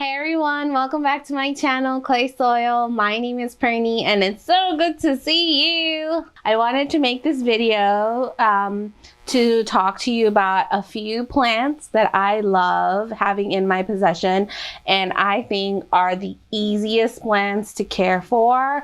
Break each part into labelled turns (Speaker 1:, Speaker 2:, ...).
Speaker 1: Hey everyone, welcome back to my channel, Clay Soil. My name is Purny and it's so good to see you. I wanted to make this video to talk to you about a few plants that I love having in my possession and I think are the easiest plants to care for.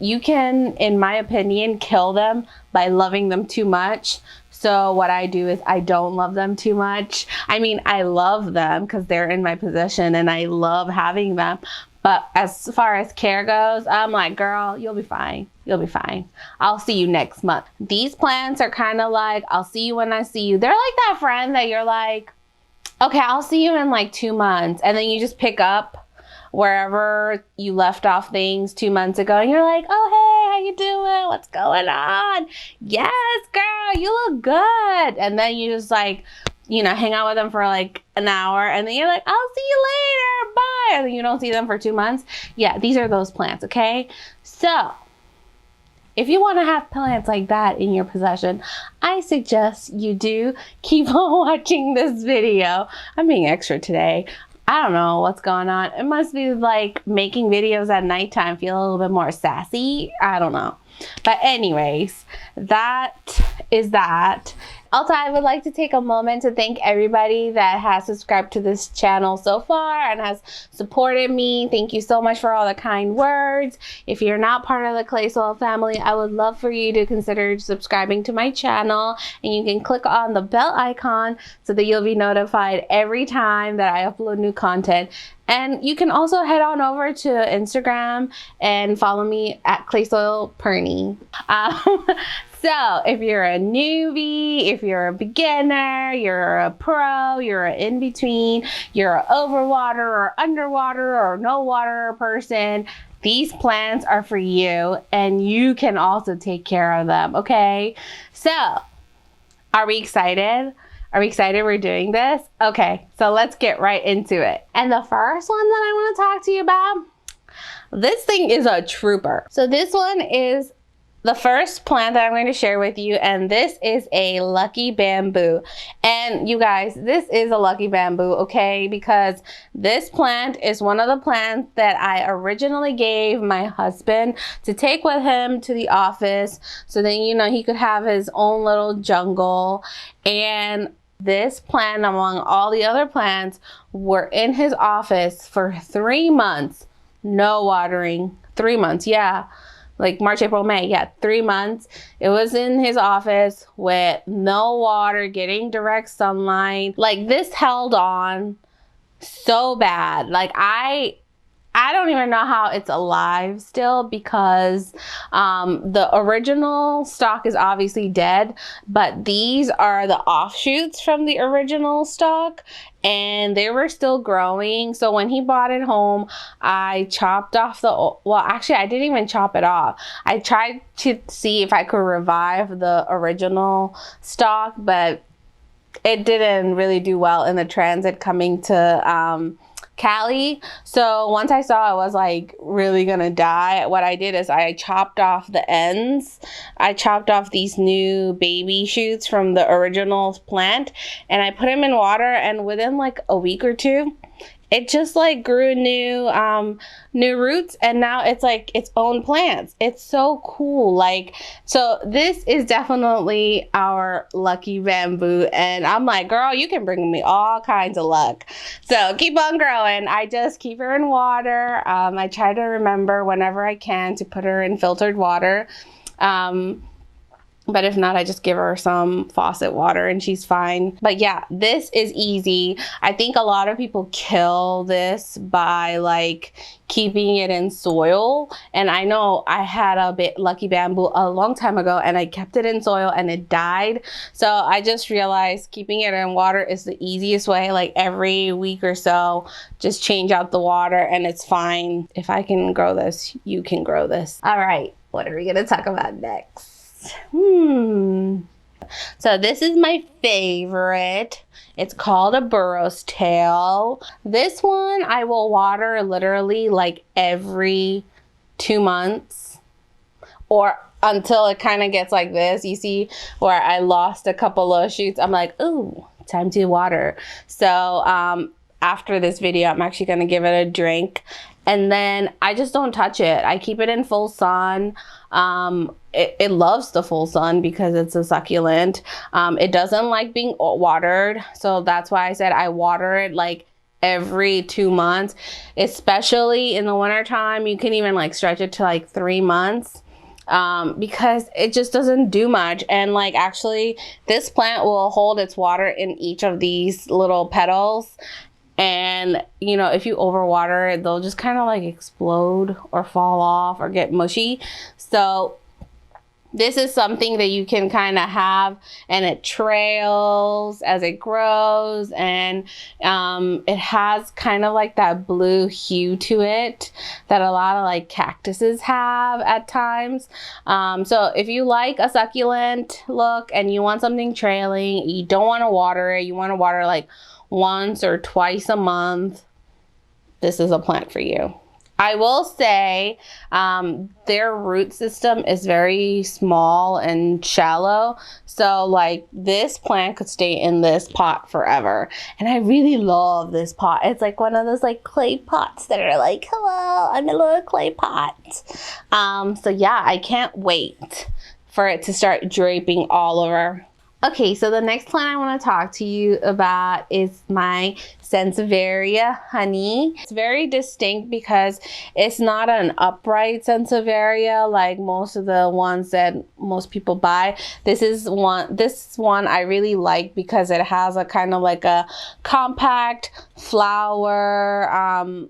Speaker 1: You can, in my opinion, kill them by loving them too much. So what I do is I don't love them too much. I mean, I love them because they're in my possession and I love having them. But as far as care goes, I'm like, girl, you'll be fine. You'll be fine. I'll see you next month. These plants are kind of like, I'll see you when I see you. They're like that friend that you're like, okay, I'll see you in like 2 months. And then you just pick up wherever you left off things 2 months ago and you're like, oh, hey, how you doing? What's going on? Yes, girl, you look good. And then you just like, you know, hang out with them for like an hour and then you're like, I'll see you later, bye. And then you don't see them for 2 months. Yeah, these are those plants, okay? So if you want to have plants like that in your possession, I suggest you do keep on watching this video. I'm being extra today. I don't know what's going on. It must be like making videos at nighttime feel a little bit more sassy. I don't know. But anyways, that is that. Also, I would like to take a moment to thank everybody that has subscribed to this channel so far and has supported me. Thank you so much for all the kind words. If you're not part of the Clay Soil family, I would love for you to consider subscribing to my channel, and you can click on the bell icon so that you'll be notified every time that I upload new content. And you can also head on over to Instagram and follow me at Clay Soil Purny. So if you're a newbie, if you're a beginner, you're a pro, you're an in-between, you're an overwater or underwater or no water person, these plants are for you and you can also take care of them, okay? So are we excited? Are we excited we're doing this? Okay, so let's get right into it. And the first one that I want to talk to you about, this thing is a trooper. So this one is the first plant that I'm going to share with you, and this is a lucky bamboo. And you guys, this is a lucky bamboo, okay? Because this plant is one of the plants that I originally gave my husband to take with him to the office so then, you know, he could have his own little jungle. And this plant, among all the other plants, were in his office for 3 months. No watering. 3 months, yeah. Like March, April, May, yeah, 3 months. It was in his office with no water, getting direct sunlight. Like this held on so bad. Like I don't even know how it's alive still because the original stock is obviously dead, but these are the offshoots from the original stock and they were still growing. So when he brought it home, I chopped off well, actually I didn't even chop it off. I tried to see if I could revive the original stock, but it didn't really do well in the transit coming to Cali. So once I saw it was like really gonna die, what I did is I chopped off the ends. I chopped off these new baby shoots from the original plant and I put them in water, and within like a week or two it just like grew new roots, and now it's like its own plants. It's so cool. Like, so this is definitely our lucky bamboo, and I'm like, girl, you can bring me all kinds of luck. So keep on growing. I just keep her in water. I try to remember whenever I can to put her in filtered water. But if not, I just give her some faucet water and she's fine. But yeah, this is easy. I think a lot of people kill this by like keeping it in soil. And I know I had a lucky bamboo a long time ago and I kept it in soil and it died. So I just realized keeping it in water is the easiest way. Like every week or so, just change out the water and it's fine. If I can grow this, you can grow this. All right, what are we gonna talk about next? So this is my favorite. It's called a Burrus Tail. This one I will water literally like every 2 months or until it kind of gets like this. You see where I lost a couple of shoots. I'm like, ooh, time to water. So after this video, I'm actually going to give it a drink. And then I just don't touch it. I keep it in full sun. It loves the full sun because it's a succulent. It doesn't like being watered. So that's why I said I water it like every 2 months, especially in the winter time. You can even like stretch it to like 3 months. Because it just doesn't do much. And like actually this plant will hold its water in each of these little petals, and you know, if you overwater it, they'll just kind of like explode or fall off or get mushy. So this is something that you can kind of have, and it trails as it grows, and it has kind of like that blue hue to it that a lot of like cactuses have at times. So if you like a succulent look and you want something trailing, you don't want to water it, you want to water like once or twice a month, this is a plant for you. I will say their root system is very small and shallow. So like this plant could stay in this pot forever. And I really love this pot. It's like one of those like clay pots that are like, hello, I'm a little clay pot. So yeah, I can't wait for it to start draping all over. Okay, so the next plant I want to talk to you about is my Sansevieria honey. It's very distinct because it's not an upright Sansevieria like most of the ones that most people buy. This one I really like because it has a kind of like a compact flower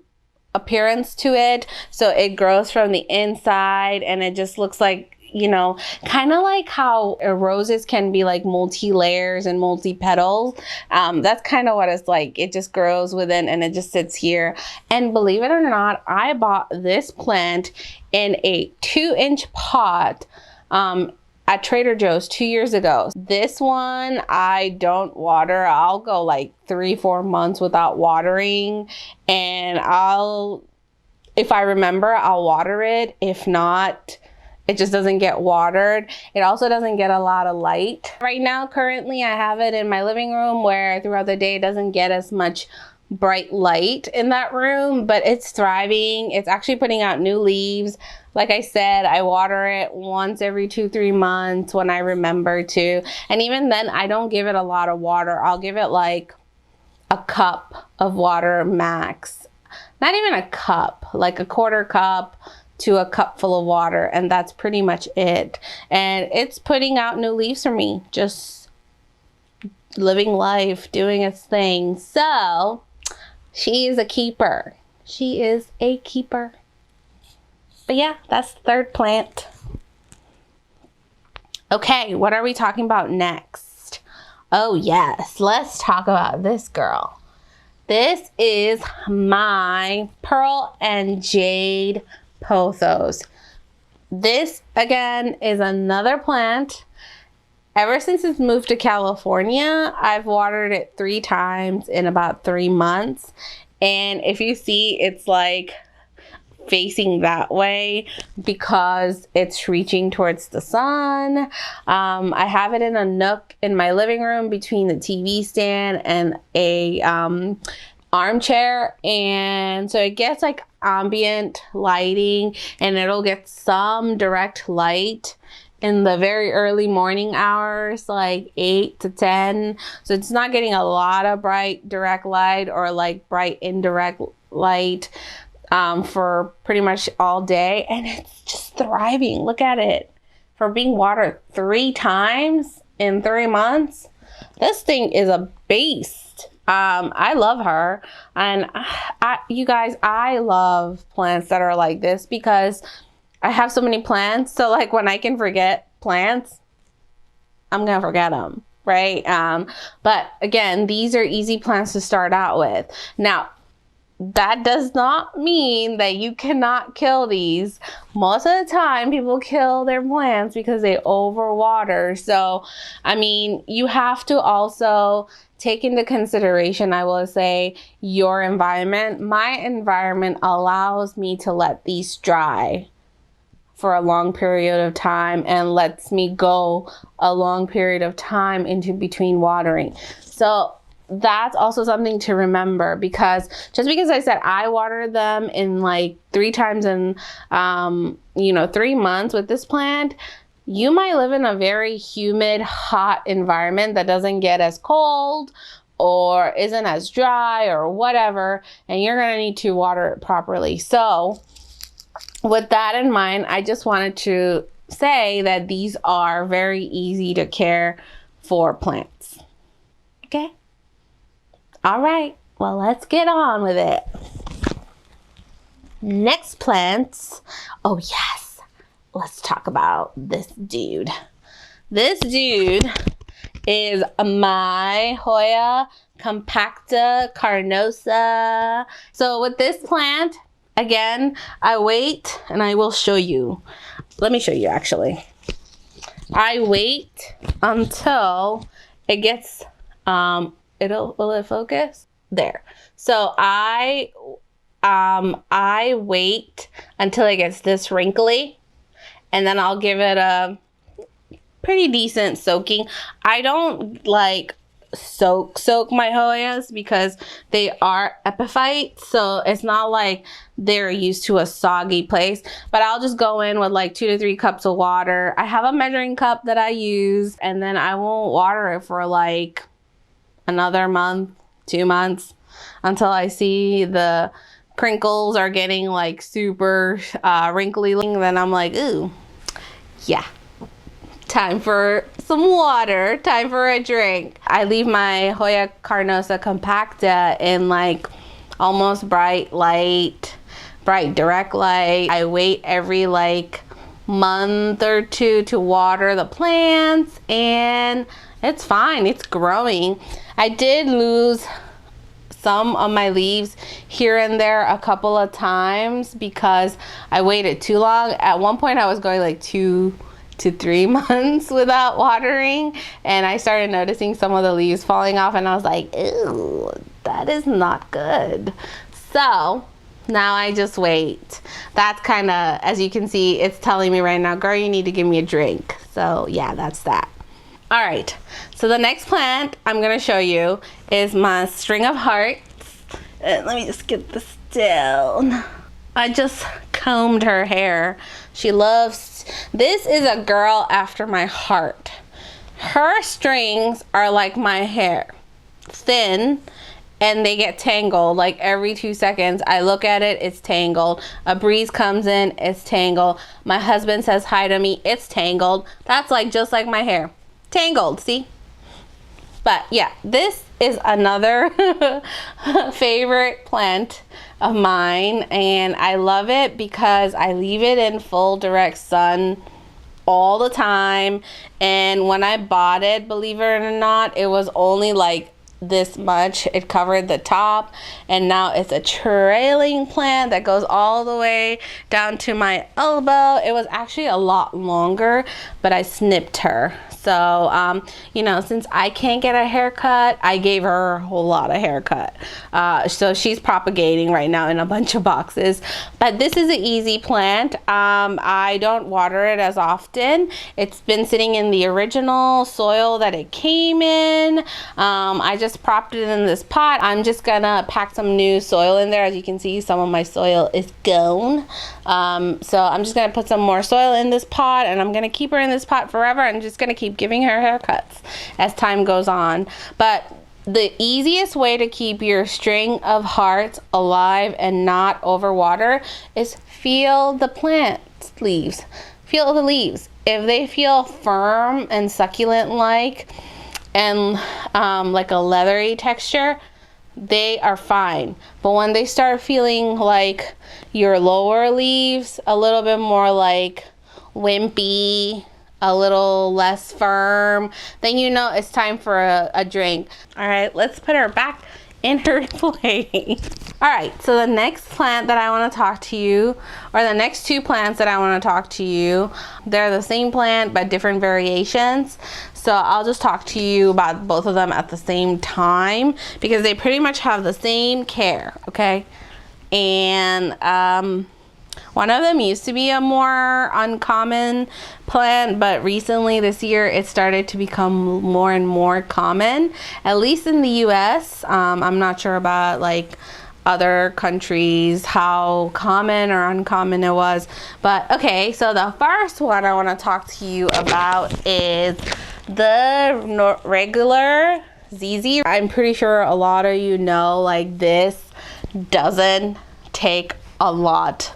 Speaker 1: appearance to it. So it grows from the inside and it just looks like, you know, kind of like how roses can be like multi-layers and multi-petals. That's kind of what it's like. It just grows within and it just sits here. And believe it or not, I bought this plant in a 2-inch pot at Trader Joe's 2 years ago. This one I don't water. I'll go like 3-4 months without watering, and if I remember, I'll water it. If not, it just doesn't get watered. It also doesn't get a lot of light. Right now, currently, I have it in my living room where throughout the day it doesn't get as much bright light in that room, but it's thriving. It's actually putting out new leaves. Like I said, I water it once every 2-3 months when I remember to. And even then, I don't give it a lot of water. I'll give it like a cup of water max. Not even a cup, like a 1/4 cup to a cup full of water, and that's pretty much it. And it's putting out new leaves for me, just living life, doing its thing. So she is a keeper. She is a keeper. But yeah, that's the third plant. Okay, what are we talking about next? Oh yes, let's talk about this girl. This is my Pearl and Jade Pothos. This again is another plant. Ever since it's moved to California, I've watered it 3 times in about 3 months. And if you see, it's like facing that way because it's reaching towards the sun. I have it in a nook in my living room between the TV stand and a armchair, and so it gets like ambient lighting, and it'll get some direct light in the very early morning hours, like 8 to 10. So it's not getting a lot of bright direct light or like bright indirect light for pretty much all day, and it's just thriving. Look at it. For being watered 3 times in 3 months, this thing is a beast. I love her, and you guys, I love plants that are like this because I have so many plants. So like when I can forget plants, I'm gonna forget them, right? But again, these are easy plants to start out with. Now, that does not mean that you cannot kill these. Most of the time, people kill their plants because they overwater. So, I mean, you have to also take into consideration, I will say, your environment. My environment allows me to let these dry for a long period of time and lets me go a long period of time into between watering. So that's also something to remember, because just because I said I watered them in like 3 times in, 3 months with this plant, you might live in a very humid, hot environment that doesn't get as cold or isn't as dry or whatever, and you're gonna need to water it properly. So with that in mind, I just wanted to say that these are very easy to care for plants. Okay? All right, well, let's get on with it. Next plants. Oh yes, let's talk about this dude. This dude is my Hoya Carnosa. So with this plant, again, I wait and I will show you. Let me show you actually. I wait until it gets, will it focus? There. So I wait until it gets this wrinkly, and then I'll give it a pretty decent soaking. I don't like soak my Hoyas because they are epiphyte, so it's not like they're used to a soggy place, but I'll just go in with like 2 to 3 cups of water. I have a measuring cup that I use, and then I won't water it for like another month, 2 months, until I see the crinkles are getting like super wrinkly. Then I'm like, ooh, yeah, time for some water, time for a drink. I leave my Hoya Carnosa compacta in like almost bright direct light. I wait every like month or 2 to water the plants, and it's fine, it's growing. I did lose some of my leaves here and there a couple of times because I waited too long. At one point I was going like 2 to 3 months without watering, and I started noticing some of the leaves falling off, and I was like, ew, that is not good. So now I just wait. That's kind of, as you can see, it's telling me right now, girl, you need to give me a drink. So yeah, that's that. All right, so the next plant I'm gonna show you is my string of hearts. Let me just get this down. I just combed her hair. She loves, this is a girl after my heart. Her strings are like my hair, thin, and they get tangled like every 2 seconds. I look at it, it's tangled. A breeze comes in, it's tangled. My husband says hi to me, it's tangled. That's like just like my hair. Tangled, see? But yeah, this is another favorite plant of mine, and I love it because I leave it in full direct sun all the time. And when I bought it, believe it or not, it was only like this much. It covered the top, and now it's a trailing plant that goes all the way down to my elbow. It was actually a lot longer, but I snipped her. So, since I can't get a haircut, I gave her a whole lot of haircut. So she's propagating right now in a bunch of boxes. But this is an easy plant. I don't water it as often. It's been sitting in the original soil that it came in. I just propped it in this pot. I'm just gonna pack some new soil in there. As you can see, some of my soil is gone. So I'm just gonna put some more soil in this pot, and I'm gonna keep her in this pot forever. I'm just gonna keep giving her haircuts as time goes on. But the easiest way to keep your string of hearts alive and not overwater is feel the plant leaves. Feel the leaves. If they feel firm and succulent like, and like a leathery texture, they are fine. But when they start feeling like your lower leaves a little bit more like wimpy, a little less firm, then you know it's time for a drink. All right, let's put her back in her place. All right, so the next plant that I want to talk to you, or the next 2 plants that I want to talk to you, they're the same plant but different variations. So I'll just talk to you about both of them at the same time because they pretty much have the same care, okay? And One of them used to be a more uncommon plant, but recently this year it started to become more and more common, at least in the US. I'm not sure about like other countries, how common or uncommon it was. But okay, so the first one I want to talk to you about is the regular ZZ. I'm pretty sure a lot of you know, like, this doesn't take a lot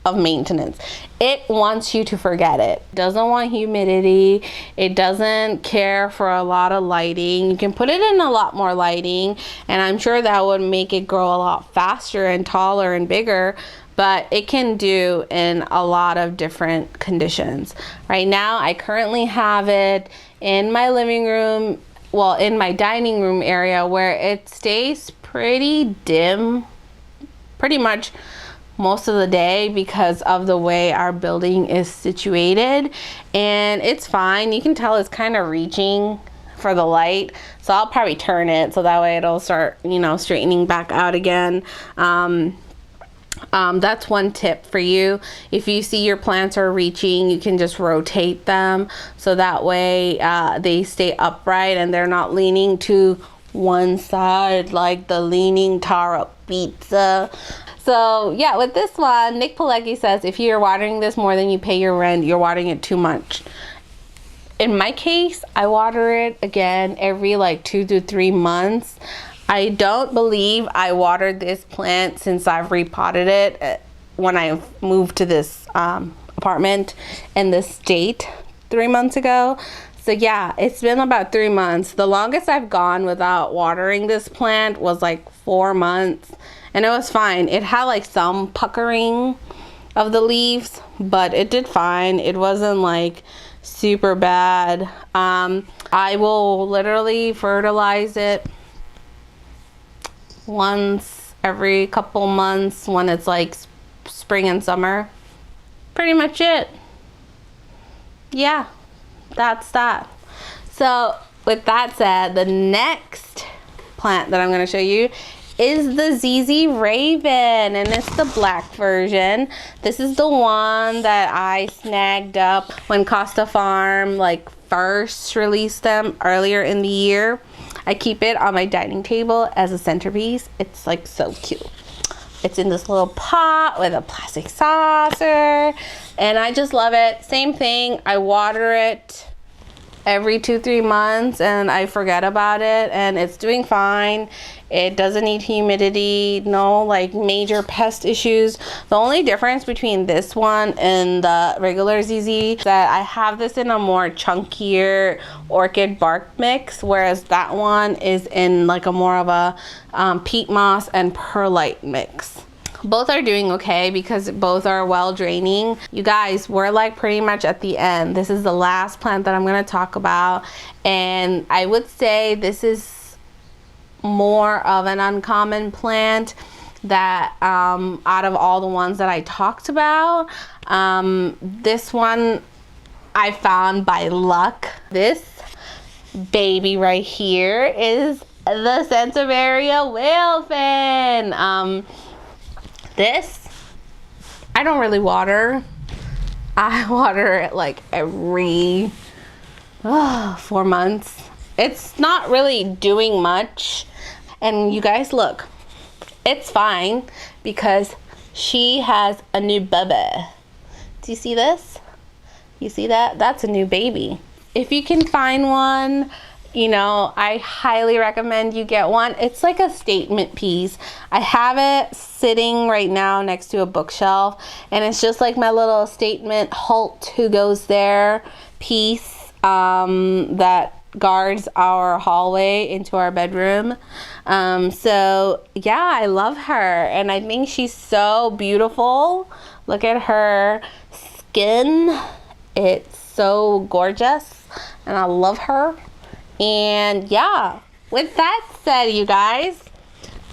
Speaker 1: of maintenance. It wants you to forget it. Doesn't want humidity. It doesn't care for a lot of lighting. You can put it in a lot more lighting, and I'm sure that would make it grow a lot faster and taller and bigger, but it can do in a lot of different conditions. Right now, I currently have it in my living room, well, in my dining room area, where it stays pretty dim pretty much most of the day because of the way our building is situated, and it's fine. You can tell it's kind of reaching for the light, so I'll probably turn it so that way it'll start, you know, straightening back out again. That's one tip for you. If you see your plants are reaching, you can just rotate them so that way they stay upright and they're not leaning to one side like the leaning taro pizza. So yeah, with this one, Nick Pileggi says if you're watering this more than you pay your rent, you're watering it too much. In my case, I water it again every like 2 to 3 months. I don't believe I watered this plant since I've repotted it when I moved to this apartment in this state 3 months ago. So yeah, it's been about 3 months. The longest I've gone without watering this plant was like 4 months, and it was fine. It had like some puckering of the leaves, but it did fine. It wasn't like super bad. I will literally fertilize it once every couple months when it's like spring and summer. Pretty much it. Yeah, that's that. So with that said, the next plant that I'm going to show you is the ZZ Raven, and it's the black version. This is the one that I snagged up when Costa Farm like first released them earlier in the year. I keep it on my dining table as a centerpiece. It's like so cute. It's in this little pot with a plastic saucer, and I just love it. Same thing, I water it every 2-3 months and I forget about it, and it's doing fine. It doesn't need humidity, no like major pest issues. The only difference between this one and the regular ZZ is that I have this in a more chunkier orchid bark mix, whereas that one is in like a more of a peat moss and perlite mix. Both are doing okay because both are well draining. You guys, we're like pretty much at the end. This is the last plant that I'm going to talk about, and I would say this is more of an uncommon plant that out of all the ones that I talked about. This one I found by luck. This baby right here is the Sansevieria whalefin. This, I don't really water. I water it like every 4 months. It's not really doing much. And you guys look, it's fine because she has a new baby. Do you see this? You see that? That's a new baby. If you can find one, you know, I highly recommend you get one. It's like a statement piece. I have it sitting right now next to a bookshelf, and it's just like my little statement Halt Who Goes There piece that guards our hallway into our bedroom. So yeah, I love her, and I think she's so beautiful. Look at her skin. It's so gorgeous, and I love her. And yeah, with that said, you guys,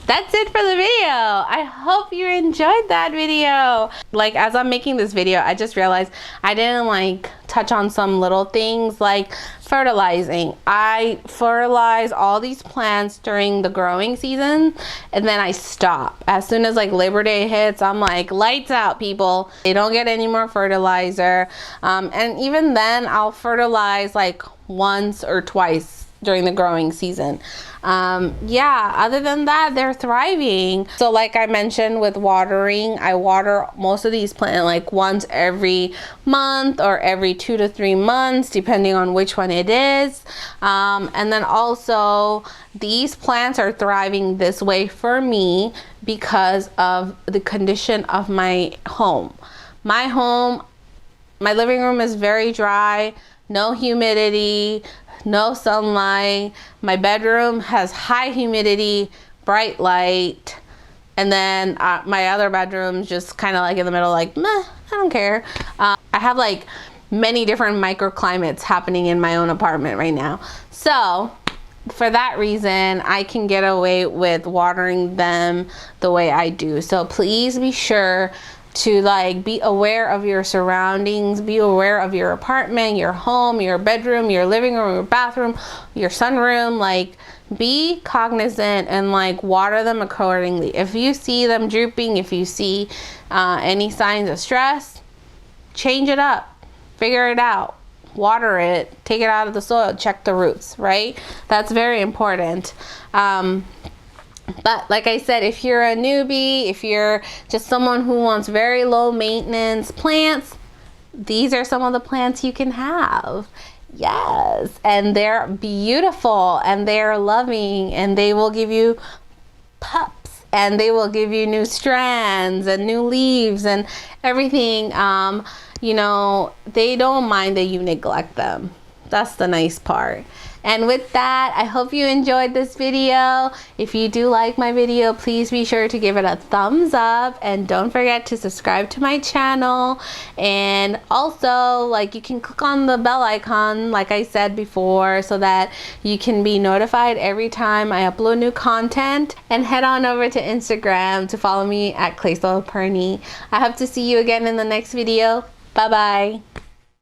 Speaker 1: that's it for the video. I hope you enjoyed that video. Like, as I'm making this video, I just realized I didn't like touch on some little things like fertilizing. I fertilize all these plants during the growing season, and then I stop. As soon as like Labor Day hits, I'm like, lights out, people. They don't get any more fertilizer. And even then, I'll fertilize like once or twice during the growing season. Yeah, other than that, they're thriving. So like I mentioned with watering, I water most of these plants like once every month or every 2 to 3 months, depending on which one it is. And then also these plants are thriving this way for me because of the condition of my home. My living room is very dry, no humidity, no sunlight. My bedroom has high humidity, bright light, and then my other bedroom's just kind of like in the middle, like, meh, I don't care. I have like many different microclimates happening in my own apartment right now. So for that reason, I can get away with watering them the way I do. So please be sure to like be aware of your surroundings, be aware of your apartment, your home, your bedroom, your living room, your bathroom, your sunroom. Like, be cognizant and like water them accordingly. If you see them drooping, if you see any signs of stress, change it up, figure it out, water it, take it out of the soil, check the roots, right? That's very important. But like I said, if you're a newbie, if you're just someone who wants very low maintenance plants, these are some of the plants you can have. Yes, and they're beautiful and they're loving, and they will give you pups, and they will give you new strands and new leaves and everything. You know, they don't mind that you neglect them. That's the nice part. And with that, I hope you enjoyed this video. If you do like my video, please be sure to give it a thumbs up, and don't forget to subscribe to my channel. And also, like, you can click on the bell icon like I said before, so that you can be notified every time I upload new content. And head on over to Instagram to follow me at Purny. I hope to see you again in the next video. Bye bye.